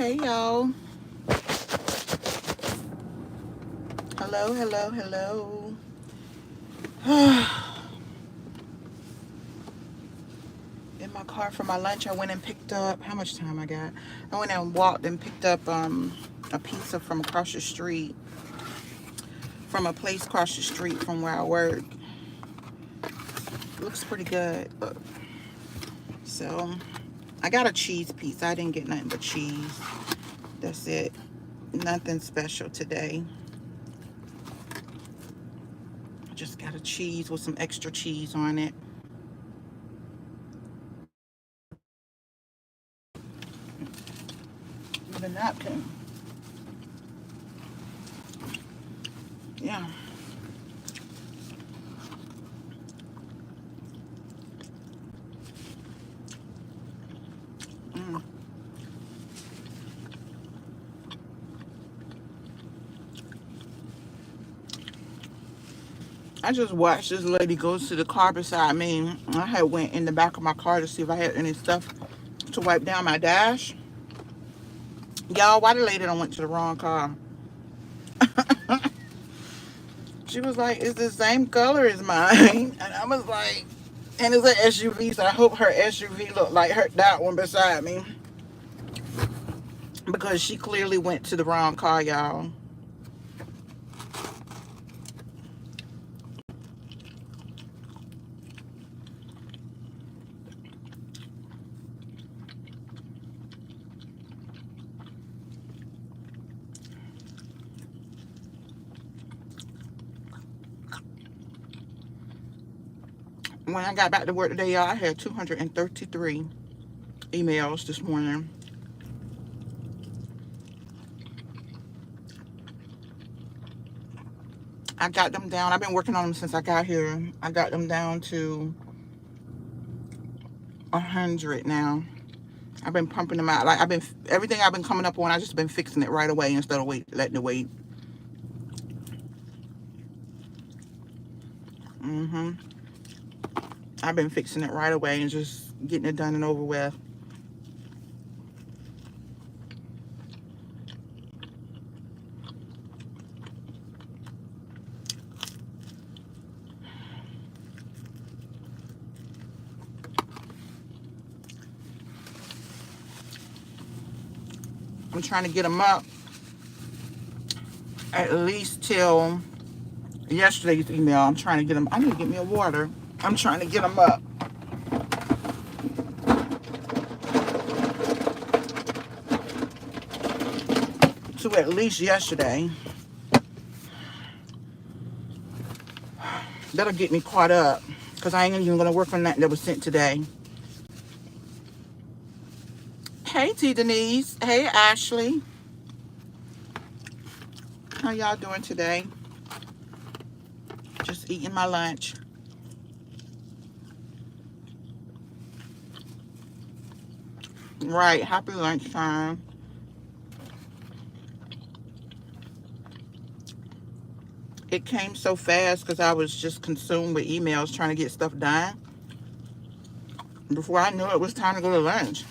Hey y'all. Hello, hello, hello. In my car for my lunch, I went and picked up, how much time I got? I went and walked and picked up a pizza from across the street, from a place across the street from where I work. Looks pretty good. So I got a cheese pizza. I didn't get nothing but cheese. That's it. Nothing special today. Just got a cheese with some extra cheese on it. With a napkin. Yeah. Mm. I just watched this lady go to the car beside me. I had went in the back of my car to see if I had any stuff to wipe down my dash. Y'all, why the lady done went to the wrong car? She was like, it's the same color as mine. And I was like, and it's an SUV, so I hope her SUV looked like that one beside me. Because she clearly went to the wrong car, y'all. When I got back to work today, y'all, I had 233 emails this morning. I got them down. I've been working on them since I got here. I got them down to 100 now. I've been pumping them out. Like everything I've been coming up on, I just been fixing it right away instead of letting it wait. I've been fixing it right away and just getting it done and over with. I'm trying to get them up at least till yesterday's email. I'm trying to get them. I need to get me a water. I'm trying to get them up to at least yesterday. That'll get me caught up because I ain't even going to work on that was sent today. Hey, T. Denise. Hey, Ashley. How y'all doing today? Just eating my lunch. Right. Happy lunchtime. It came so fast because I was just consumed with emails trying to get stuff done. Before I knew it was time to go to lunch.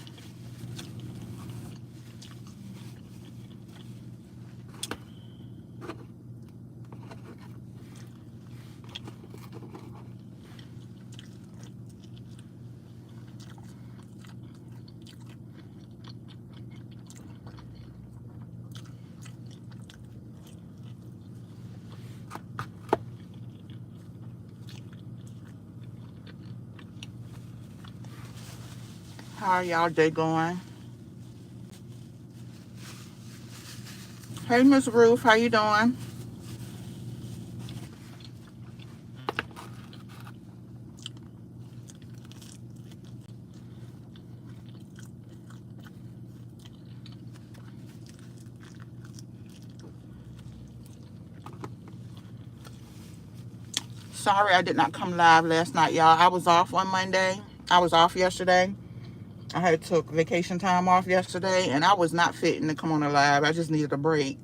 How are y'all day going? Hey, Miss Ruth, how you doing? Sorry I did not come live last night, y'all. I was off on Monday. I was off yesterday. I had took vacation time off yesterday, and I was not fitting to come on a live. I just needed a break.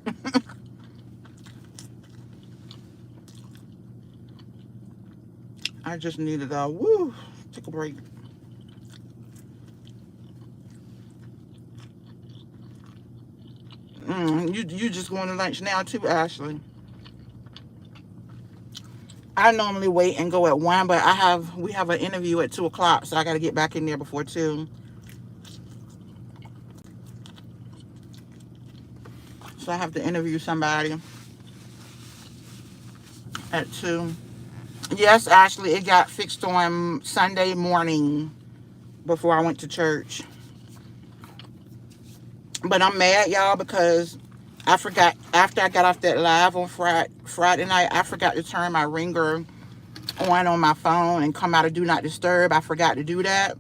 I just needed a take a break. You just going to lunch now too, Ashley? I normally wait and go at 1, but we have an interview at 2 o'clock, so I got to get back in there before 2. So I have to interview somebody at 2. Yes, Ashley, it got fixed on Sunday morning before I went to church. But I'm mad, y'all, because I forgot, after I got off that live on Friday night, I forgot to turn my ringer on my phone and come out of Do Not Disturb. I forgot to do that.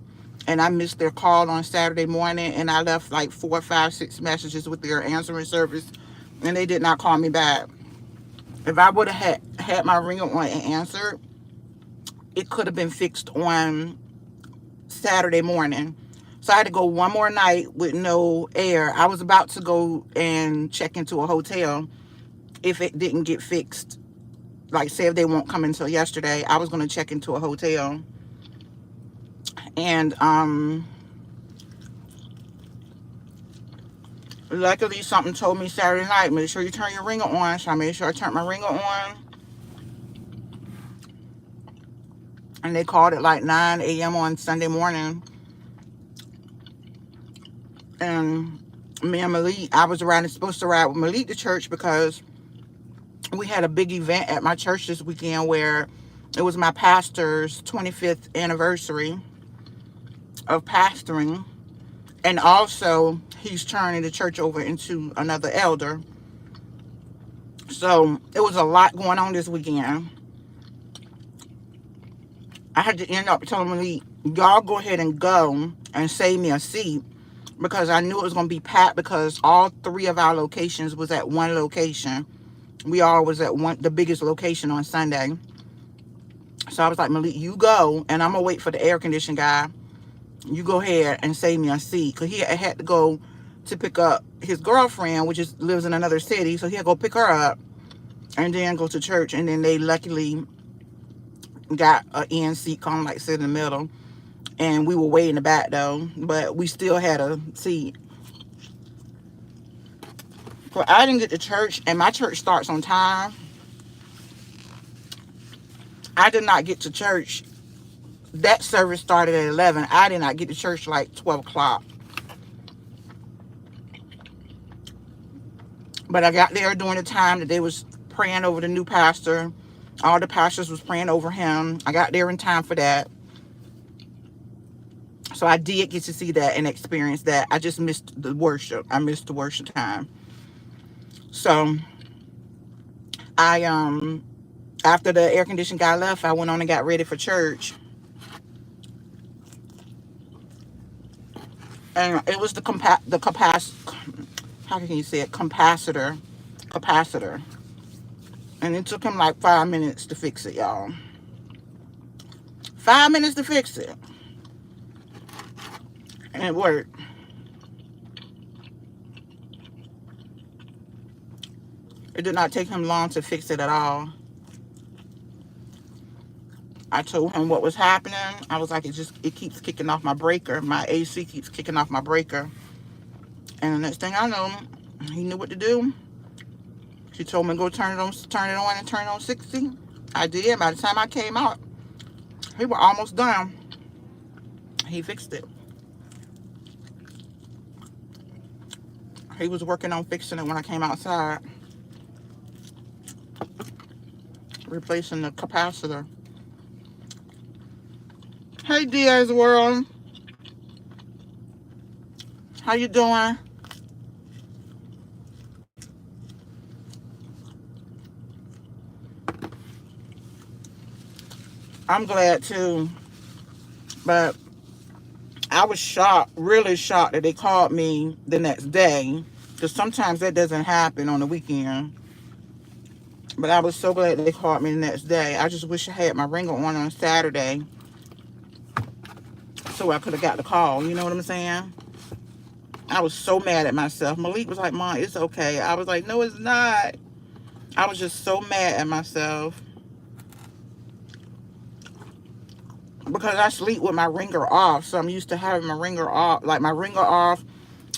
And I missed their call on Saturday morning, and I left like 4, 5, 6 messages with their answering service, and they did not call me back. If I would have had my ringer on and answered, it could have been fixed on Saturday morning. So I had to go one more night with no air. I was about to go and check into a hotel if it didn't get fixed. Like, say if they won't come until yesterday, I was going to check into a hotel. And luckily something told me Saturday night, make sure you turn your ringer on. So I made sure I turned my ringer on. And they called at like 9 a.m. on Sunday morning. And me and Malik, I was supposed to ride with Malik to church because we had a big event at my church this weekend where it was my pastor's 25th anniversary of pastoring. And also, he's turning the church over into another elder. So, it was a lot going on this weekend. I had to end up telling Malik, y'all go ahead and go and save me a seat, because I knew it was going to be packed because all 3 of our locations was at one location. We all was at the biggest location on Sunday. So I was like, Malik, you go, and I'm going to wait for the air conditioning guy. You go ahead and save me a seat. Because he had to go to pick up his girlfriend, which lives in another city. So he had to go pick her up and then go to church. And then they luckily got an end seat, kind of like sit in the middle. And we were way in the back, though. But we still had a seat. So I didn't get to church, and my church starts on time. I did not get to church. That service started at 11. I did not get to church like 12 o'clock. But I got there during the time that they was praying over the new pastor. All the pastors was praying over him. I got there in time for that. So I did get to see that and experience that. I just missed the worship. I missed the worship time. So I after the air conditioning guy left, I went on and got ready for church. And it was how can you say it? Capacitor. And it took him like 5 minutes to fix it, y'all. 5 minutes to fix it. And it worked. It did not take him long to fix it at all. I told him what was happening. I was like, it keeps kicking off my breaker. My AC keeps kicking off my breaker. And the next thing I know, he knew what to do. She told me to go turn it on and turn it on 60. I did. By the time I came out, we were almost done. He fixed it. He was working on fixing it when I came outside. Replacing the capacitor. Hey, Diaz World. How you doing? I'm glad too. But I was shocked, really shocked that they called me the next day. Because sometimes that doesn't happen on the weekend. But I was so glad they called me the next day. I just wish I had my ringer on Saturday, so I could have got the call. You know what I'm saying? I was so mad at myself. Malik was like, Mom, it's okay. I was like, no, it's not. I was just so mad at myself. Because I sleep with my ringer off. So I'm used to having my ringer off. Like my ringer off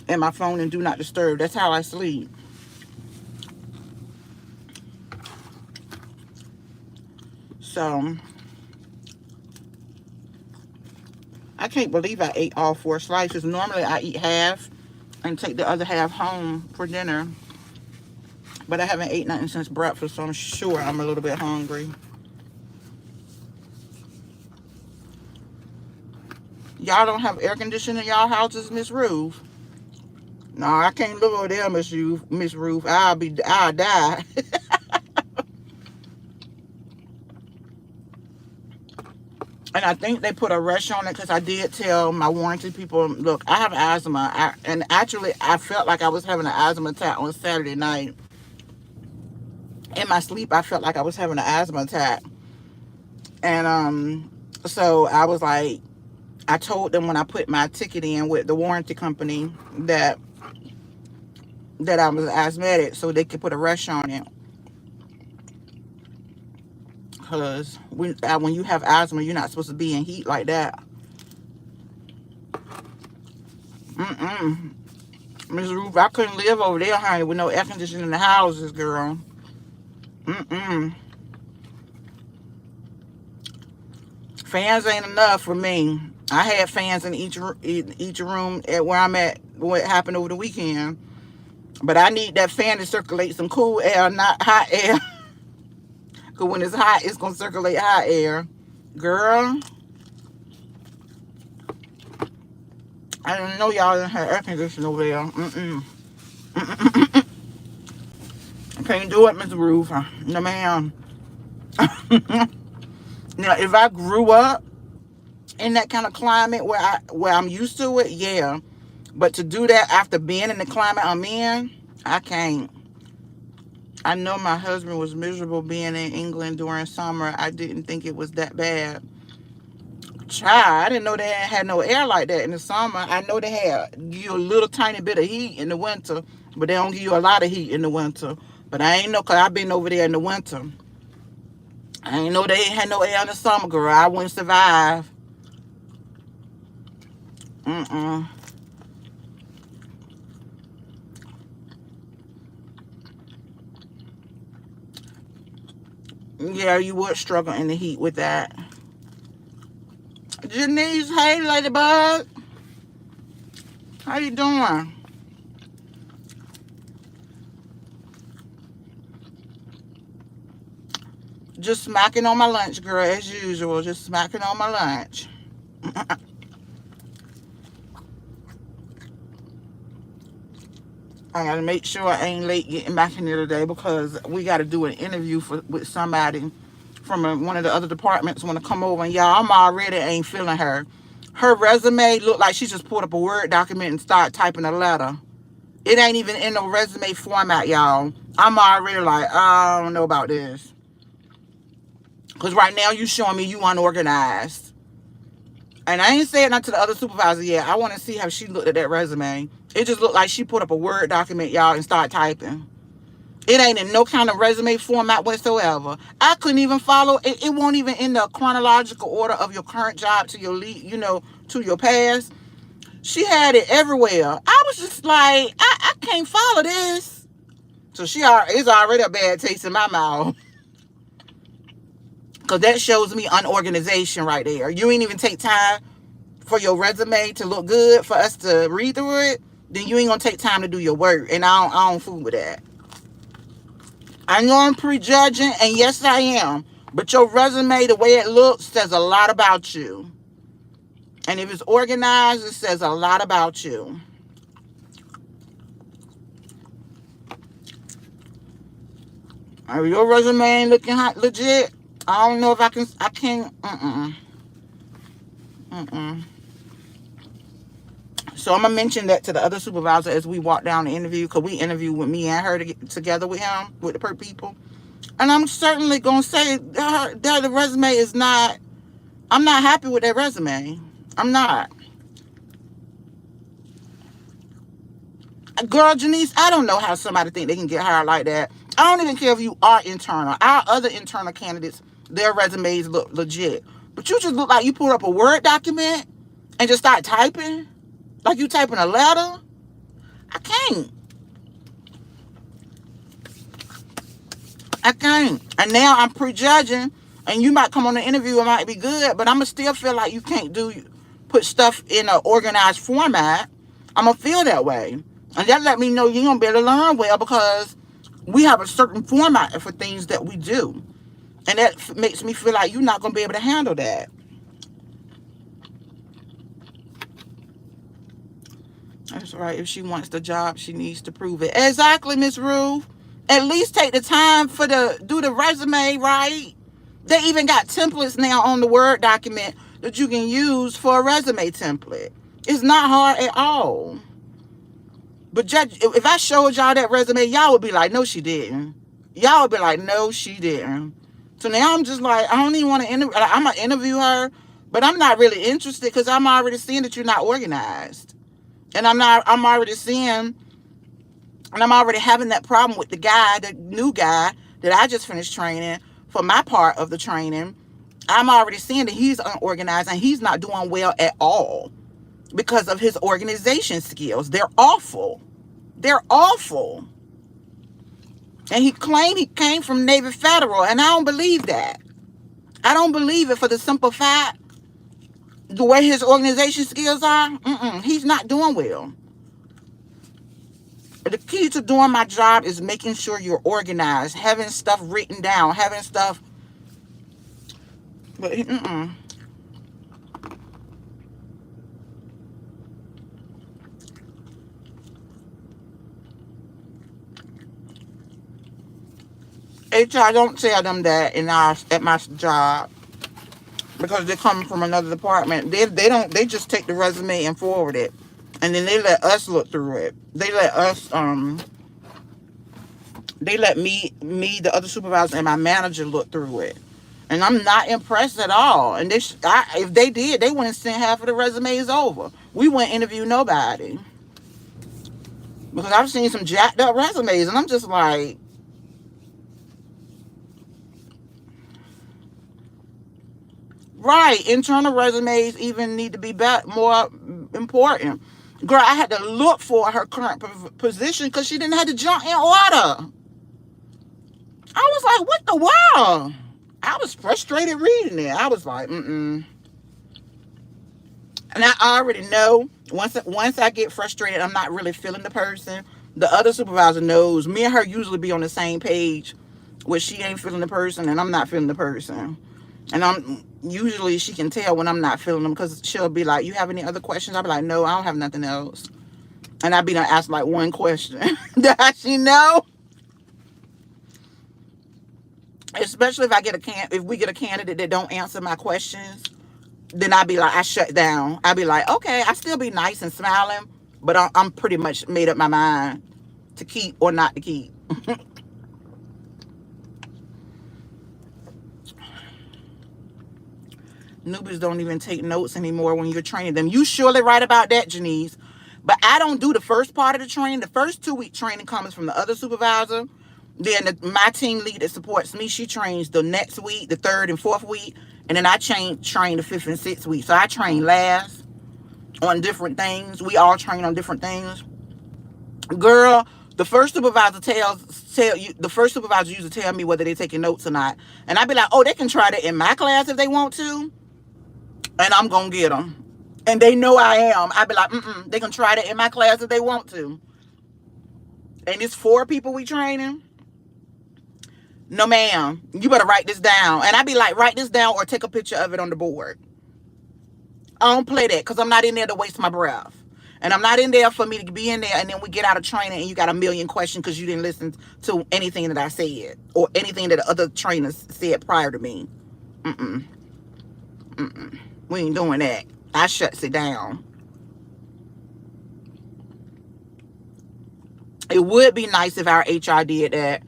and my phone and do not disturb. That's how I sleep. So I can't believe I ate all 4 slices. Normally I eat half and take the other half home for dinner. But I haven't ate nothing since breakfast, so I'm sure I'm a little bit hungry. Y'all don't have air conditioning in y'all houses, Miss Ruth? No, I can't live over there, Miss Ruth. I'll die. And I think they put a rush on it because I did tell my warranty people, look, I have asthma. And actually, I felt like I was having an asthma attack on Saturday night. In my sleep, I felt like I was having an asthma attack. And so I was like, I told them when I put my ticket in with the warranty company that I was asthmatic so they could put a rush on it. Because when you have asthma, you're not supposed to be in heat like that. Miss Ruth, I couldn't live over there, honey, with no air conditioning in the houses, girl. Fans ain't enough for me. I had fans in each room at where I'm at, what happened over the weekend. But I need that fan to circulate some cool air, not hot air. Because when it's hot, it's going to circulate hot air. Girl, I didn't know y'all didn't have air conditioning over there. I can't do it, Miss Ruth. No, ma'am. Now, if I grew up in that kind of climate where I'm used to it, yeah. But to do that after being in the climate I'm in, I can't. I know my husband was miserable being in England during summer. I didn't think it was that bad. Child, I didn't know they had no air like that in the summer. I know they had give you a little tiny bit of heat in the winter, but they don't give you a lot of heat in the winter. But I ain't know, because I've been over there in the winter. I ain't know they ain't had no air in the summer, girl. I wouldn't survive. Yeah, you would struggle in the heat with that. Janice, hey, Ladybug. How you doing? Just smacking on my lunch, girl, as usual. Just smacking on my lunch. I gotta make sure I ain't late getting back in here today because we gotta do an interview with somebody from one of the other departments want to come over. And y'all, I'm already ain't feeling her. Her resume looked like she just pulled up a Word document and started typing a letter. It ain't even in the resume format, y'all. I'm already like, I don't know about this. Because right now you showing me you unorganized. And I ain't saying that to the other supervisor yet. I want to see how she looked at that resume. It just looked like she put up a Word document, y'all, and started typing. It ain't in no kind of resume format whatsoever. I couldn't even follow. It won't even in the chronological order of your current job to your lead, to your past. She had it everywhere. I was just like, I can't follow this. So it's already a bad taste in my mouth. Because that shows me unorganization right there. You ain't even take time for your resume to look good for us to read through it. Then you ain't going to take time to do your work. And I don't fool with that. I know I'm prejudging, and yes, I am. But your resume, the way it looks, says a lot about you. And if it's organized, it says a lot about you. If your resume ain't looking hot, legit, I don't know if I can't. So I'm going to mention that to the other supervisor as we walk down the interview, because we interviewed with me and her together with him, with the people. And I'm certainly going to say that the resume is not, I'm not happy with that resume. I'm not. Girl, Janice, I don't know how somebody think they can get hired like that. I don't even care if you are internal. Our other internal candidates, their resumes look legit. But you just look like you pulled up a Word document and just start typing. Like you typing a letter. I can't. And now I'm prejudging. And you might come on the interview, it might be good, but I'm going to still feel like you can't put stuff in an organized format. I'm going to feel that way. And that let me know you're going to be able to learn well, because we have a certain format for things that we do. And that makes me feel like you're not going to be able to handle that. That's right. If she wants the job, she needs to prove it. Exactly, Miss Ruth. At least take the time do the resume, right? They even got templates now on the Word document that you can use for a resume template. It's not hard at all. But judge, if I showed y'all that resume, y'all would be like, no, she didn't. Y'all would be like, no, she didn't. So now I'm just like, I don't even want to interview. I'm going to interview her, but I'm not really interested, because I'm already seeing that you're not organized. And I'm already seeing, and I'm already having that problem with the new guy that I just finished training for my part of the training. I'm already seeing that he's unorganized and he's not doing well at all because of his organization skills. They're awful. They're awful. And he claimed he came from Navy Federal, and I don't believe that. I don't believe it, for the simple fact, the way his organization skills are, he's not doing well. The key to doing my job is making sure you're organized, having stuff written down, having stuff. But HR, don't tell them that at my job, because they're coming from another department. They just take the resume and forward it, and then they let us look through it. They let me, the other supervisor, and my manager look through it. And I'm not impressed at all. And if they did, they wouldn't send half of the resumes over. We wouldn't interview nobody. Because I've seen some jacked up resumes, and I'm just like, right, internal resumes even need to be more important. Girl, I had to look for her current position because she didn't have to jump in order. I was like, what the world? I was frustrated reading it. I was like, And I already know, once I get frustrated, I'm not really feeling the person. The other supervisor knows. Me and her usually be on the same page, where she ain't feeling the person and I'm not feeling the person. And usually she can tell when I'm not feeling them, because she'll be like, you have any other questions? I'll be like, no, I don't have nothing else. And I'll be done ask like one question. Does she know? Especially if we get a candidate that don't answer my questions, then I'll be like, I shut down. I'll be like, okay, I still be nice and smiling, but I'm pretty much made up my mind to keep or not to keep. Newbies don't even take notes anymore when you're training them. You surely right about that, Janice. But I don't do the first part of the training. The first 2-week training comes from the other supervisor. Then my team lead that supports me, she trains the next week, the 3rd and 4th week. And then I train the 5th and 6th week. So I train last on different things. We all train on different things. Girl, the first supervisor usually tell me whether they're taking notes or not. And I'd be like, oh, they can try that in my class if they want to. And I'm going to get them. And they know I am. I'd be like, they can try that in my class if they want to. And it's 4 people we training. No, ma'am. You better write this down. And I'd be like, write this down or take a picture of it on the board. I don't play that, because I'm not in there to waste my breath. And I'm not in there for me to be in there and then we get out of training and you got a million questions because you didn't listen to anything that I said or anything that the other trainers said prior to me. We ain't doing that. I shuts it down. It would be nice if our HR did that,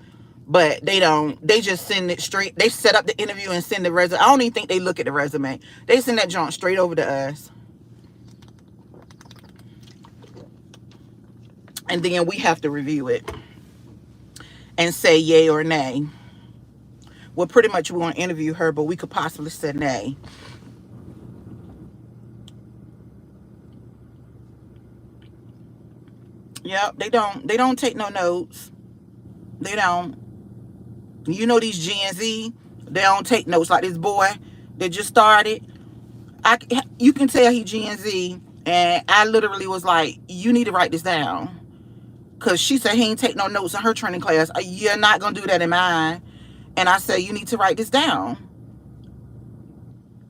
but they don't. They just send it straight. They set up the interview and send the resume. I don't even think they look at the resume. They send that junk straight over to us. And then we have to review it and say yay or nay. Well, pretty much we want to interview her, but we could possibly say nay. Yep, they don't take no notes. They don't. You know these Gen Z, They don't take notes. Like this boy that just started. You can tell he Gen Z. And I literally was like, you need to write this down. Because she said he ain't take no notes in her training class. You're not going to do that in mine. And I said, you need to write this down.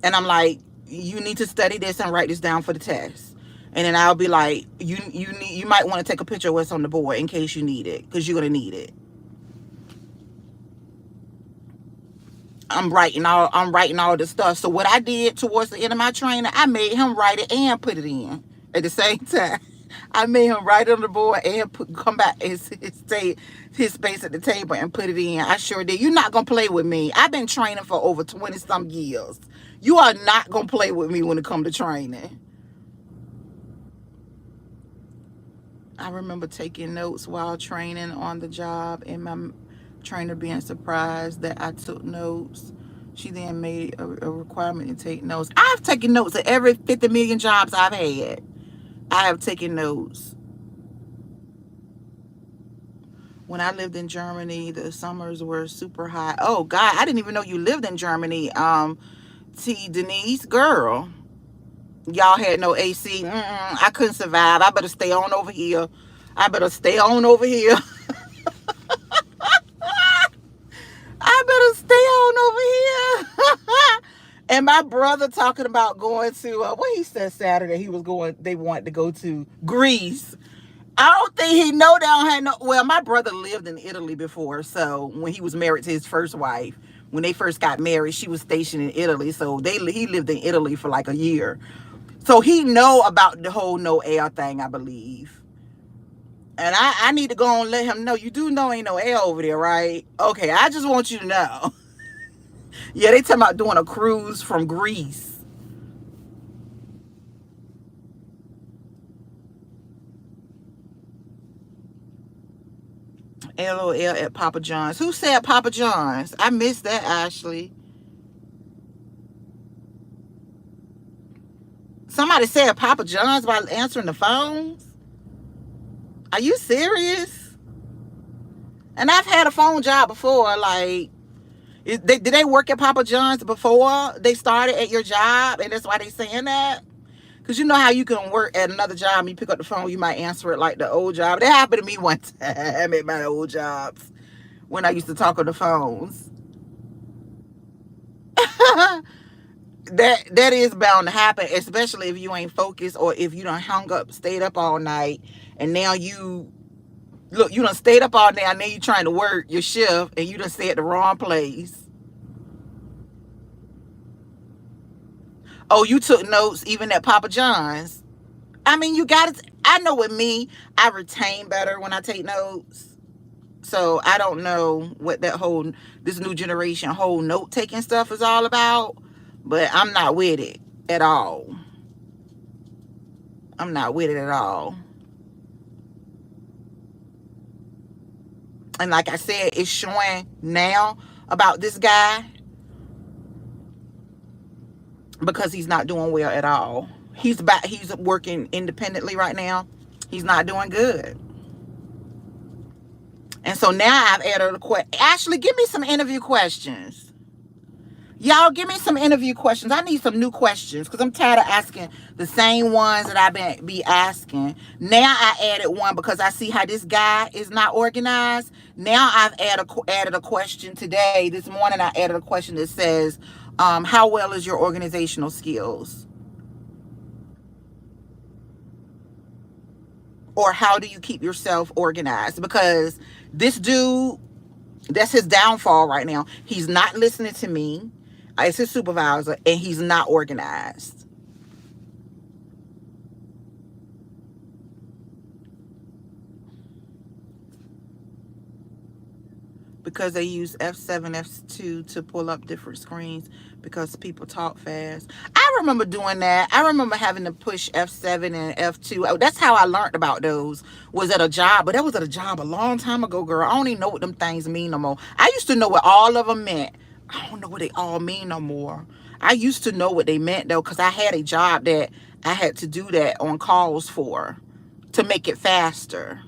And I'm like, you need to study this and write this down for the test. And then I'll be like, you might want to take a picture of what's on the board in case you need it. Because you're going to need it. I'm writing all the stuff. So what I did towards the end of my training, I made him write it and put it in at the same time. I made him write it on the board and come back his space at the table and put it in. I sure did. You're not gonna play with me. I've been training for over 20 some years. You are not gonna play with me when it comes to training. I remember taking notes while training on the job and my trainer being surprised that I took notes. She then made a requirement to take notes. I've taken notes at every 50 million jobs I've had. I have taken notes. When I lived in Germany, the summers were super hot. Oh God, I didn't even know you lived in Germany. T Denise, girl, y'all had no AC. I couldn't survive. I better stay on over here. I better stay on over here. I better stay on over here. And my brother talking about going to what he said Saturday. He was going. They wanted to go to Greece. I don't think he know they don't have no. Well, my brother lived in Italy before, so when he was married to his first wife, when they first got married, she was stationed in Italy, so he lived in Italy for like a year, so he know about the whole no air thing, I believe. And I need to go and let him know. You do know ain't no air over there, right? Okay, I just want you to know. Yeah, they talking about doing a cruise from Greece. LOL at Papa John's. Who said Papa John's? I missed that, Ashley. Somebody said Papa John's while answering the phones? Are you serious? And I've had a phone job before. Like, did they work at Papa John's before they started at your job? And that's why they saying that? Because you know how you can work at another job and you pick up the phone, you might answer it like the old job. That happened to me one time at my old jobs when I used to talk on the phones. That is bound to happen, especially if you ain't focused or if you done hung up, stayed up all night, and now you done stayed up all night, and now you trying to work your shift, and you done stay at the wrong place. Oh, you took notes even at Papa John's. I mean, you got it. I know with me, I retain better when I take notes. So I don't know what this new generation whole note taking stuff is all about, but I'm not with it at all. I'm not with it at all. And like I said, it's showing now about this guy because he's not doing well at all. He's working independently right now. He's not doing good. And so now I've added a question. Ashley, give me some interview questions. Y'all, give me some interview questions. I need some new questions because I'm tired of asking the same ones that I've be asking. Now I added one because I see how this guy is not organized. Now I've added a question today. This morning I added a question that says, how well is your organizational skills? Or how do you keep yourself organized? Because this dude, that's his downfall right now. He's not listening to me as his supervisor, and he's not organized. Because they use F7, F2 to pull up different screens because people talk fast. I remember doing that. I remember having to push F7 and F2. Oh, that's how I learned about those, was at a job. But that was at a job a long time ago, girl. I don't even know what them things mean no more. I used to know what all of them meant. I don't know what they all mean no more. I used to know what they meant, though, because I had a job that I had to do that on calls for to make it faster.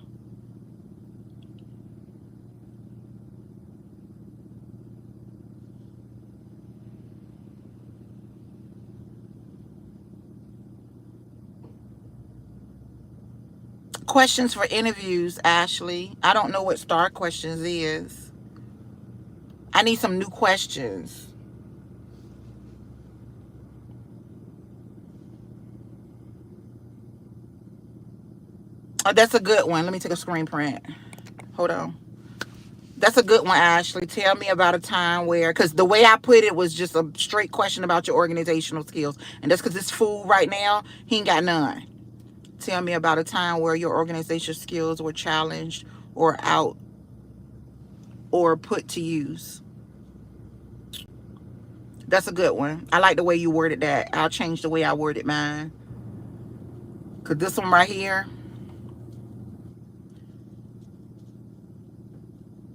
questions for interviews, Ashley. I don't know what star questions is. I need some new questions. Oh, that's a good one. Let me take a screen print. Hold on. That's a good one, Ashley. Tell me about a time where, because the way I put it was just a straight question about your organizational skills. And that's because it's food right now. He ain't got none. Tell me about a time where your organizational skills were challenged or out or put to use. That's a good one. I like the way you worded that. I'll change the way I worded mine. Because this one right here,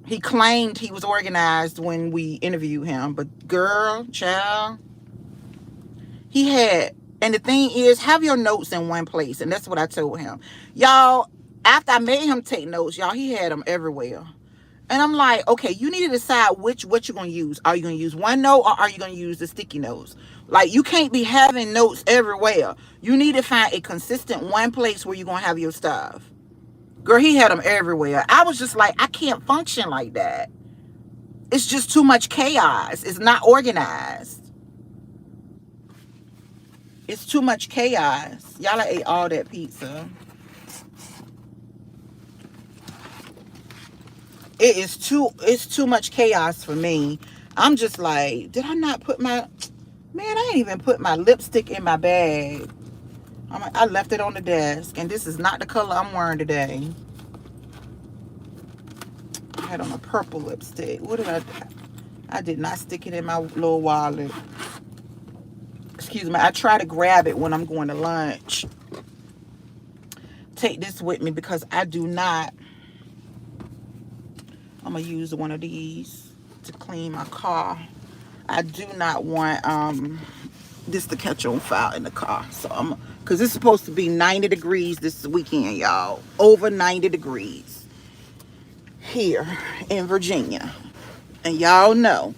he claimed he was organized when we interviewed him. But girl, child, he had, and the thing is, have your notes in one place. And that's what I told him. Y'all, after I made him take notes, y'all, he had them everywhere. And I'm like, okay, you need to decide what you're going to use. Are you going to use OneNote or are you going to use the sticky notes? Like, you can't be having notes everywhere. You need to find a consistent one place where you're going to have your stuff. Girl, he had them everywhere. I was just like, I can't function like that. It's just too much chaos. It's not organized. It's too much chaos. Y'all ate all that pizza. It's too much chaos for me. I'm just like, did I not put my, man, I ain't even put my lipstick in my bag. I left it on the desk, and this is not the color I'm wearing today. I had on a purple lipstick. What did I did not stick it in my little wallet. Excuse me. I try to grab it when I'm going to lunch. Take this with me because I do not. I'm going to use one of these to clean my car. I do not want this to catch on fire in the car. So because it's supposed to be 90 degrees this weekend, y'all. Over 90 degrees here in Virginia. And y'all know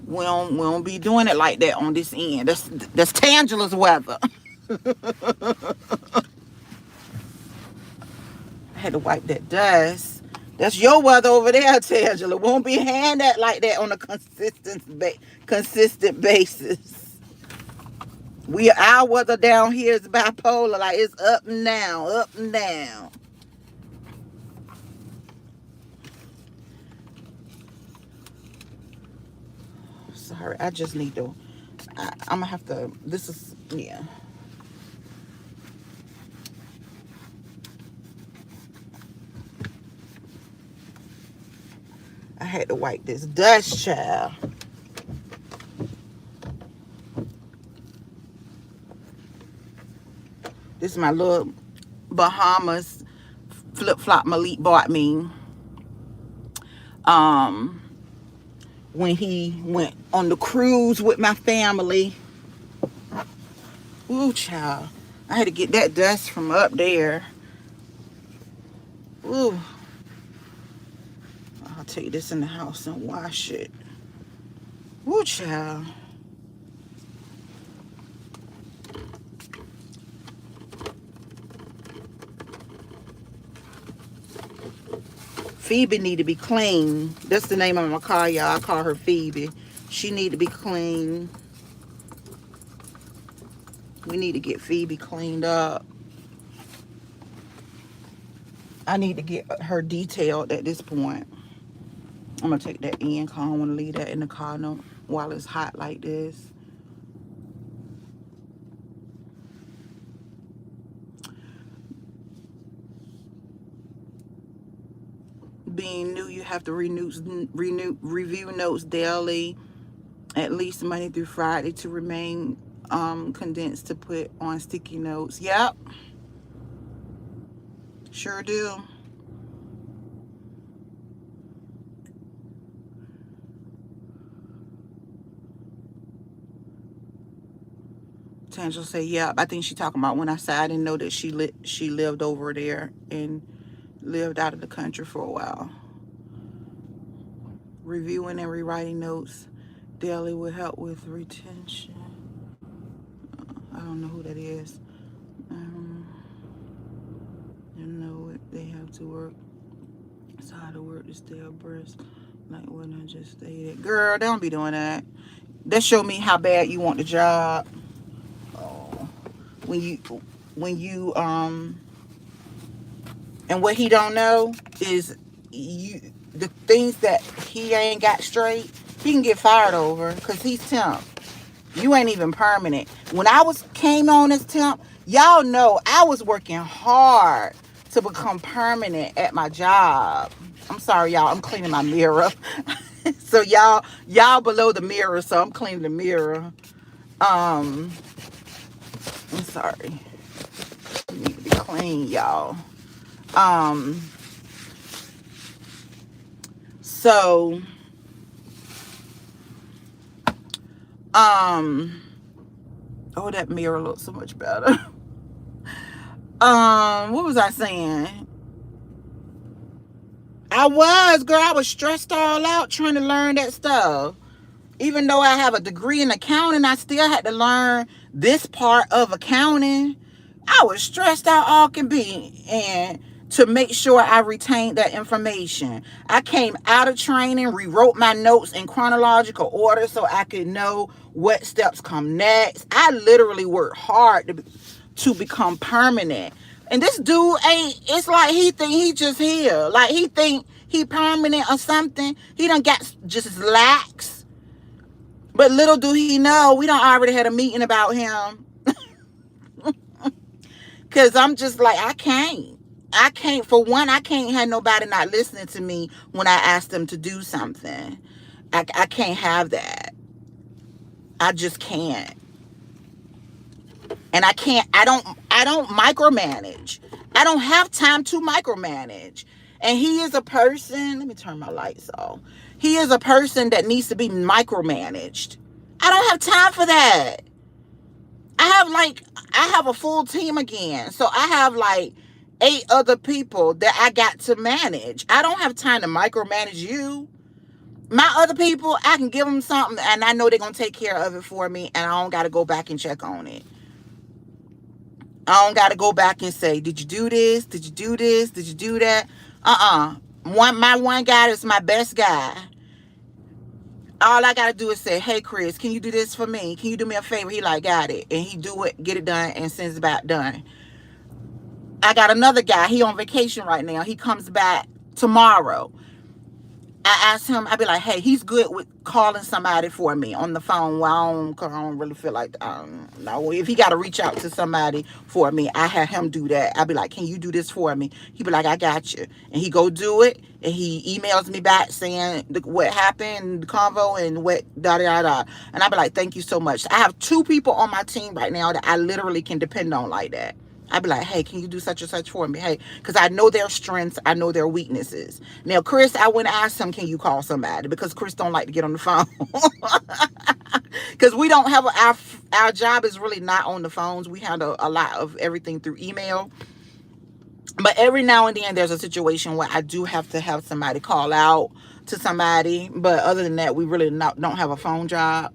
we don't be doing it like that on this end. That's Tangela's weather. I had to wipe that dust. That's your weather over there, Tangela. Won't be hand that like that on a consistent basis. Our weather down here is bipolar. Like, it's up and down, up and down. Sorry, I just need to. I'm gonna have to. This is, yeah. I had to wipe this dust, child. This is my little Bahamas flip-flop Malik bought me. When he went on the cruise with my family. Ooh, child. I had to get that dust from up there. Ooh. I'll take this in the house and wash it. Ooh, child. Phoebe need to be clean. That's the name of my car, y'all. I call her Phoebe. She need to be clean. We need to get Phoebe cleaned up. I need to get her detailed at this point. I'm going to take that in because I don't want to leave that in the car while it's hot like this. Being new, you have to review notes daily, at least Monday through Friday, to remain condensed to put on sticky notes. Yep. Sure do. Tangela say, yep. I think she talking about when I said I didn't know that she lived over there and lived out of the country for a while. Reviewing and rewriting notes daily will help with retention. I don't know who that is. to work. It's hard to work to stay abreast. Like what I just stated. Girl, don't be doing that. That show me how bad you want the job. Oh. When you and what he don't know is the things that he ain't got straight, he can get fired over because he's temp. You ain't even permanent. When I came on as temp, y'all know I was working hard to become permanent at my job. I'm sorry, y'all. I'm cleaning my mirror. So y'all below the mirror, so I'm cleaning the mirror. I'm sorry. I need to be clean, y'all. So oh, that mirror looks so much better. What was I saying? I was stressed all out trying to learn that stuff. Even though I have a degree in accounting, I still had to learn this part of accounting. I was stressed out all can be, and to make sure I retained that information. I came out of training, rewrote my notes in chronological order so I could know what steps come next. I literally worked hard to become permanent. And this dude it's like he think he just here. Like he think he permanent or something. He done got just lax. But little do he know, we done already had a meeting about him. Because I'm just like, I can't, for one, I can't have nobody not listening to me when I ask them to do something. I can't have that. I just can't. And I don't micromanage. I don't have time to micromanage. And he is a person, let me turn my lights off. He is a person that needs to be micromanaged. I don't have time for that. I have a full team again. So I have like 8 other people that I got to manage. I don't have time to micromanage you. My other people, I can give them something and I know they're going to take care of it for me, and I don't got to go back and check on it. I don't got to go back and say, did you do this? Did you do this? Did you do that? My one guy is my best guy. All I got to do is say, hey, Chris, can you do this for me? Can you do me a favor? He like, got it. And he do it, get it done, and sends it back done. I got another guy. He on vacation right now. He comes back tomorrow. I asked him, I'd be like, hey, he's good with calling somebody for me on the phone. Well, I don't really feel like, no, if he got to reach out to somebody for me, I have him do that. I'd be like, can you do this for me? He'd be like, I got you. And he go do it. And he emails me back saying what happened, the convo, and what da-da-da-da. And I'd be like, thank you so much. I have 2 people on my team right now that I literally can depend on like that. I'd be like, hey, can you do such and such for me? Hey, because I know their strengths. I know their weaknesses. Now, Chris, I wouldn't ask him, can you call somebody? Because Chris don't like to get on the phone. Because we don't have, our job is really not on the phones. We handle a lot of everything through email. But every now and then there's a situation where I do have to have somebody call out to somebody. But other than that, we really don't have a phone job.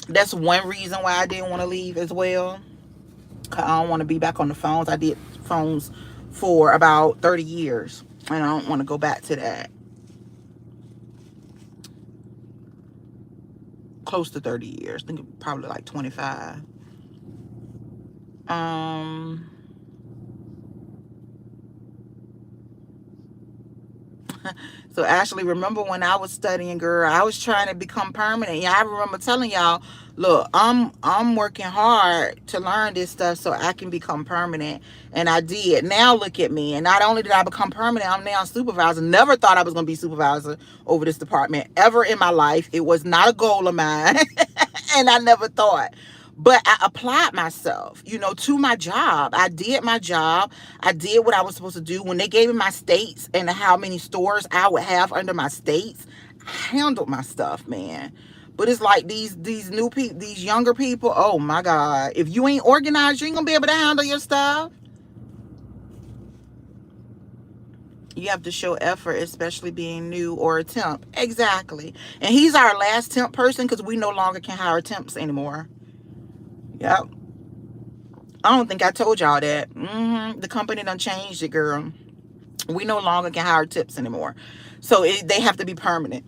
That's one reason why I didn't want to leave as well. I don't want to be back on the phones. I did phones for about 30 years. And I don't want to go back to that. Close to 30 years. I think probably like 25. So Ashley, remember when I was studying, girl, I was trying to become permanent. Yeah, I remember telling y'all, look, I'm working hard to learn this stuff so I can become permanent. And I did. Now look at me. And not only did I become permanent, I'm now supervisor. Never thought I was going to be supervisor over this department ever in my life. It was not a goal of mine. And I never thought. But I applied myself, to my job. I did my job. I did what I was supposed to do. When they gave me my states and how many stores I would have under my states, I handled my stuff, man. But it's like these new people, these younger people, oh my God. If you ain't organized, you ain't going to be able to handle your stuff. You have to show effort, especially being new or a temp. Exactly. And he's our last temp person because we no longer can hire temps anymore. Yep. I don't think I told y'all that. The company done changed it, girl. We no longer can hire tips anymore. So they have to be permanent.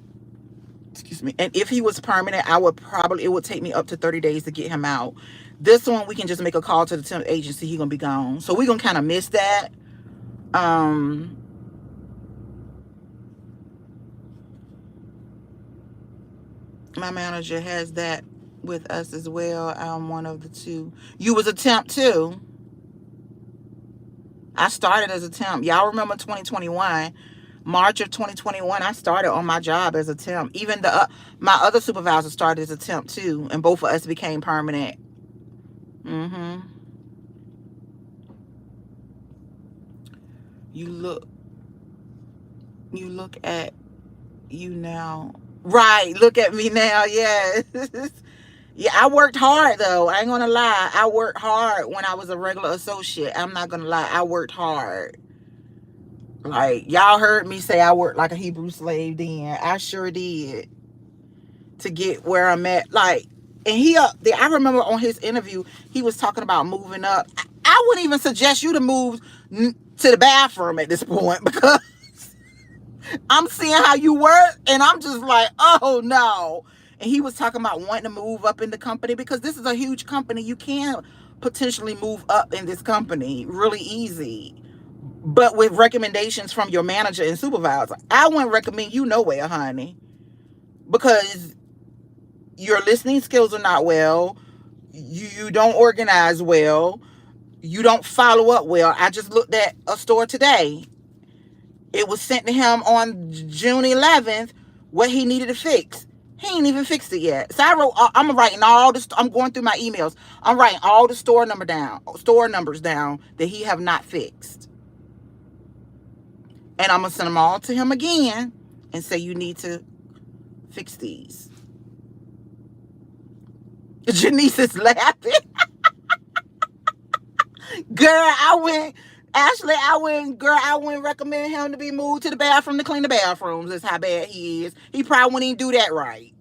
Excuse me. And if he was permanent, it would take me up to 30 days to get him out. This one, we can just make a call to the temp agency. He gonna be gone. So we gonna kind of miss that. Um, my manager has that with us as well. I'm one of the two. You was a temp too. I started as a temp. Y'all remember 2021? March of 2021, I started on my job as a temp. Even my other supervisor started as a temp too, and both of us became permanent. You look at you now. Right, look at me now. Yes. Yeah, I worked hard though. I ain't gonna lie. I worked hard when I was a regular associate. I'm not gonna lie. I worked hard. Like, y'all heard me say I worked like a Hebrew slave then. I sure did, to get where I'm at. Like, and I remember on his interview, he was talking about moving up. I wouldn't even suggest you to move to the bathroom at this point, because I'm seeing how you work, and I'm just like, oh no. And he was talking about wanting to move up in the company, because this is a huge company. You can potentially move up in this company really easy, but with recommendations from your manager and supervisor. I wouldn't recommend you nowhere, honey, because your listening skills are not well. You don't organize well. You don't follow up well. I just looked at a store today. It was sent to him on June 11th what he needed to fix. He ain't even fixed it yet. So I'm writing all this. I'm going through my emails. I'm writing all the store numbers down that he have not fixed. And I'm going to send them all to him again and say, you need to fix these. Janice is laughing. Girl, I wouldn't recommend him to be moved to the bathroom to clean the bathrooms. That's how bad he is. He probably wouldn't even do that right.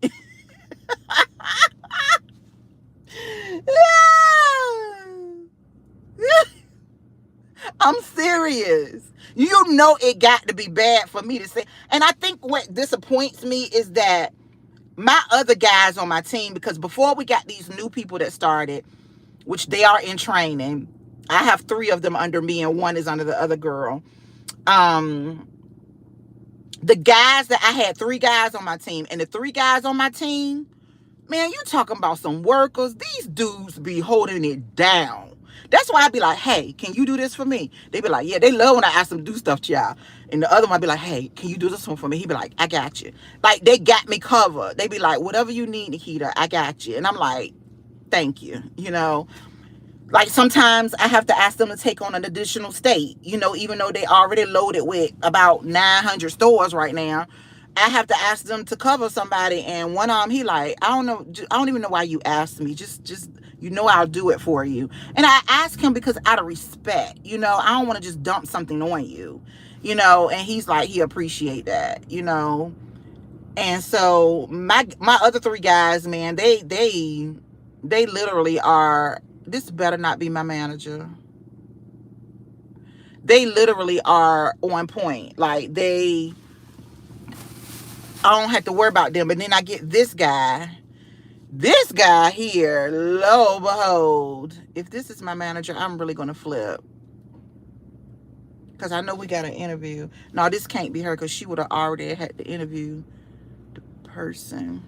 I'm serious. You know it got to be bad for me to say. And I think what disappoints me is that my other guys on my team, because before we got these new people that started, which they are in training, I have 3 of them under me and 1 is under the other girl. The guys that I had 3 guys on my team, and the 3 guys on my team, man, you talking about some workers. These dudes be holding it down. That's why I be like, hey, can you do this for me? They be like, yeah. They love when I ask them to do stuff to y'all. And the other one be like, hey, can you do this one for me? He be like, I got you. Like, they got me covered. They be like, whatever you need, Nikita, I got you. And I'm like, thank you. You know, like sometimes I have to ask them to take on an additional state, you know, even though they already loaded with about 900 stores right now. I have to ask them to cover somebody, and one of them, he like, I don't even know why you asked me. Just you know, I'll do it for you. And I ask him because out of respect, you know, I don't want to just dump something on you, you know. And he's like, he appreciate that, you know. And so my other 3 guys, man, they literally are. This better not be my manager. They literally are on point. Like, I don't have to worry about them. But then I get this guy here, lo and behold, if this is my manager, I'm really going to flip. Because I know we got an interview. No, this can't be her, because she would have already had to interview the person.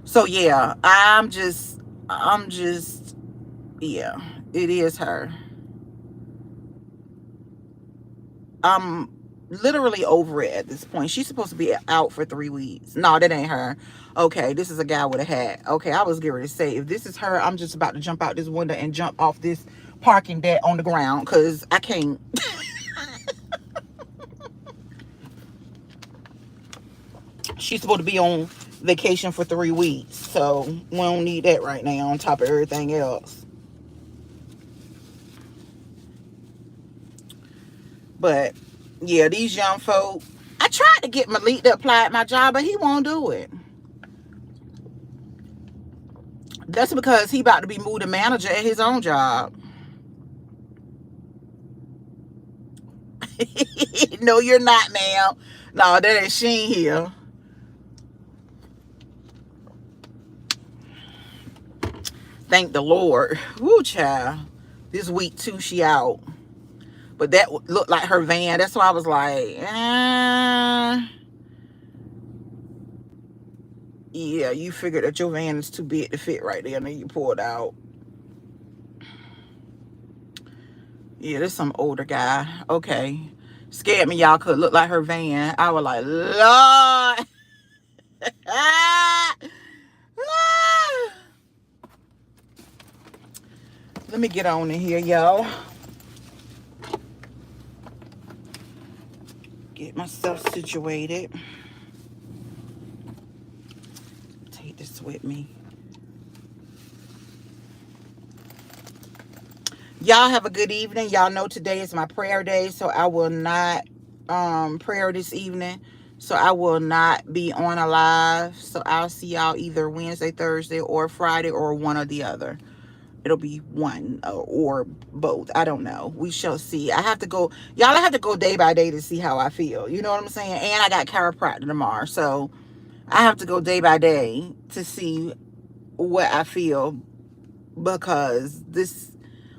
So yeah, I'm just, yeah, it is her. I'm literally over it at this point. She's supposed to be out for 3 weeks. No, that ain't her. Okay, this is a guy with a hat. Okay, I was getting ready to say, if this is her, I'm just about to jump out this window and jump off this parking deck on the ground, because I can't. She's supposed to be on vacation for 3 weeks, so we don't need that right now on top of everything else. But yeah, these young folk, I tried to get Malik to apply at my job, but he won't do it. That's because he about to be moved to manager at his own job. No, you're not, ma'am. No, that ain't she ain't here. Thank the Lord. Woo, child. This week too, she out. But that looked like her van. That's why I was like, yeah, you figured that your van is too big to fit right there, and then you pulled out. Yeah, this some older guy. Okay. Scared me, y'all, could look like her van. I was like, Lord. Ah! Ah! Let me get on in here, y'all. Get myself situated. Take this with me. Y'all have a good evening. Y'all know today is my prayer day, so I will not prayer this evening. So I will not be on a live. So I'll see y'all either Wednesday, Thursday, or Friday, or one or the other. It'll be one or both. I don't know. We shall see. I have to go. Y'all, I have to go day by day to see how I feel. You know what I'm saying? And I got chiropractor tomorrow. So I have to go day by day to see what I feel, because this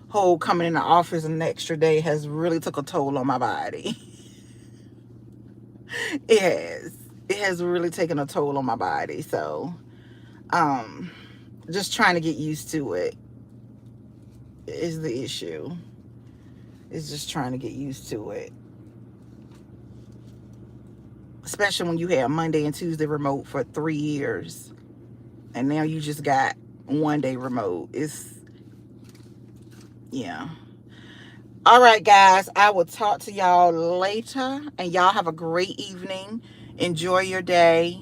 whole coming in the office an extra day has really took a toll on my body. It has. It has really taken a toll on my body. So, just trying to get used to it is the issue. It's just trying to get used to it. Especially when you had Monday and Tuesday remote for 3 years. And now you just got one day remote. Yeah. All right, guys. I will talk to y'all later. And y'all have a great evening. Enjoy your day.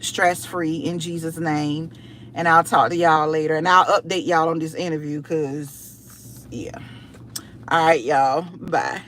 Stress-free in Jesus' name. And I'll talk to y'all later. And I'll update y'all on this interview because, yeah. All right, y'all. Bye.